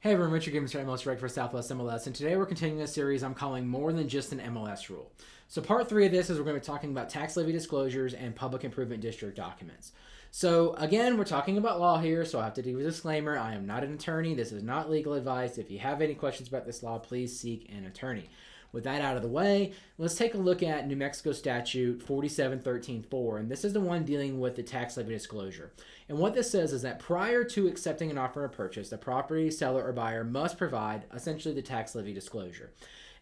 Hey everyone, Richard Gibbons from MLS Reg for Southwest MLS, and today we're continuing a series I'm calling More Than Just an MLS Rule. So part 3 of this is we're going to be talking about tax levy disclosures and public improvement district documents. So again, we're talking about law here, so I have to do a disclaimer. I am not an attorney. This is not legal advice. If you have any questions about this law, please seek an attorney. With that out of the way, let's take a look at New Mexico Statute 4713.4, and this is the one dealing with the tax levy disclosure. And what this says is that prior to accepting an offer of purchase, the property seller or buyer must provide essentially the tax levy disclosure.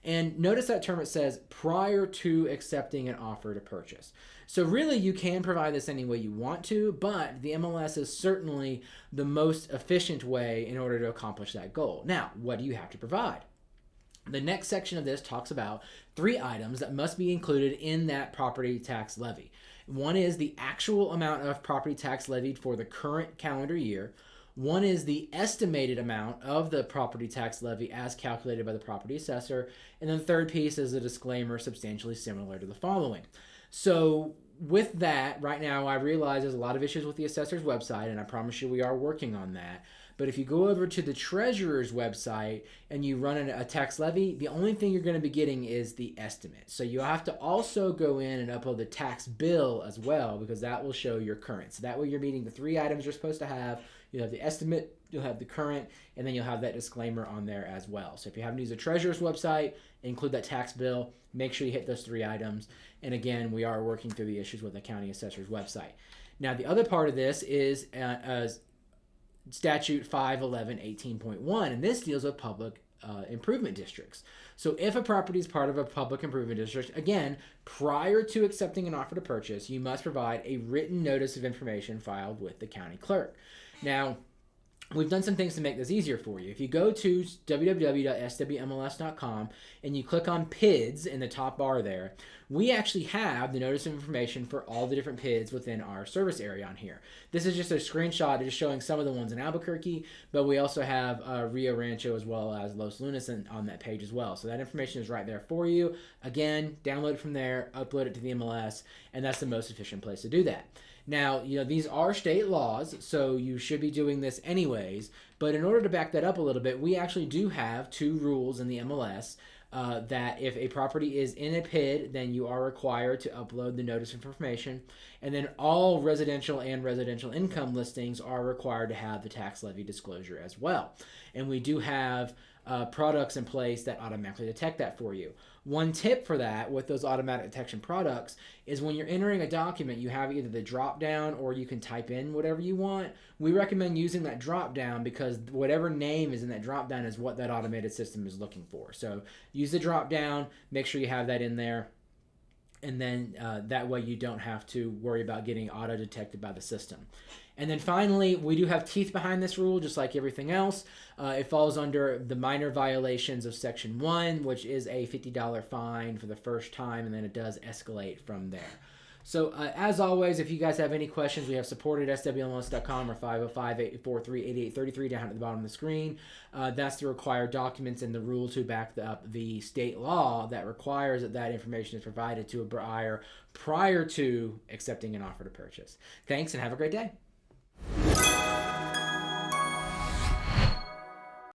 And notice that term, it says prior to accepting an offer to purchase. So really you can provide this any way you want to, but the MLS is certainly the most efficient way in order to accomplish that goal. Now, what do you have to provide? The next section of this talks about 3 items that must be included in that property tax levy. One is the actual amount of property tax levied for the current calendar year. One is the estimated amount of the property tax levy as calculated by the property assessor. And then the third piece is a disclaimer substantially similar to the following. So with that, right now I realize there's a lot of issues with the assessor's website, and I promise you we are working on that. But if you go over to the treasurer's website and you run a tax levy, the only thing you're going to be getting is the estimate. So you have to also go in and upload the tax bill as well, because that will show your current. So that way you're meeting the 3 items you're supposed to have. You'll have the estimate, you'll have the current, and then you'll have that disclaimer on there as well. So if you haven't used the treasurer's website, include that tax bill, make sure you hit those 3 items. And again, we are working through the issues with the county assessor's website. Now the other part of this is Statute 511.18.1, and this deals with public improvement districts. So if a property is part of a public improvement district, again, prior to accepting an offer to purchase, you must provide a written notice of information filed with the county clerk. Now, we've done some things to make this easier for you. If you go to www.swmls.com and you click on PIDs in the top bar there, we actually have the notice of information for all the different PIDs within our service area on here. This is just a screenshot just showing some of the ones in Albuquerque, but we also have Rio Rancho as well as Los Lunas on that page as well. So that information is right there for you. Again, download it from there, upload it to the MLS, and that's the most efficient place to do that. Now, these are state laws, so you should be doing this anyways, but in order to back that up a little bit, we actually do have 2 rules in the MLS that if a property is in a PID, then you are required to upload the notice of information, and then all residential and residential income listings are required to have the tax levy disclosure as well. And we do have products in place that automatically detect that for you. One tip for that with those automatic detection products is when you're entering a document, you have either the drop down or you can type in whatever you want. We recommend using that drop down because whatever name is in that drop down is what that automated system is looking for. So use the drop down, make sure you have that in there, and then that way you don't have to worry about getting auto detected by the system. And then finally, we do have teeth behind this rule, just like everything else. It falls under the minor violations of Section 1, which is a $50 fine for the first time, and then it does escalate from there. So as always, if you guys have any questions, we have support at SWMLS.com or 505-843-8833 down at the bottom of the screen. That's the required documents and the rule to back up the state law that requires that information is provided to a buyer prior to accepting an offer to purchase. Thanks and have a great day.